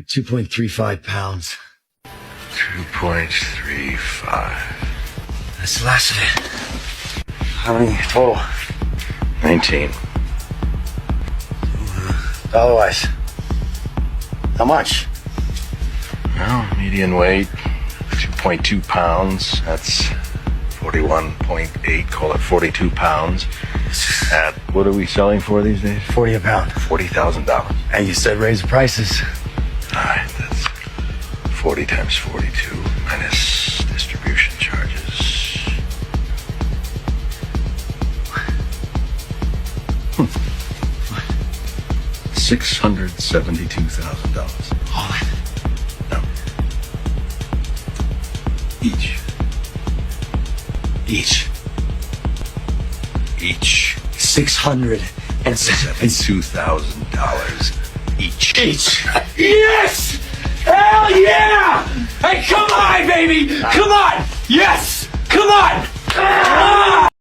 2.35 pounds. 2.35. That's the last of it. How many total? 19. Dollar-wise. How much? Well, median weight, 2.2 pounds. That's 41.8, call it 42 pounds. At, what are we selling for these days? 40 a pound. $40,000. And you said raise the prices. All right, that's 40 times 42 minus distribution charges. $672,000. All in. No. Each. Each. Each. $672,000 each. each. Yes! Hell yeah! Hey, come on, baby! Come on! Yes! Come on!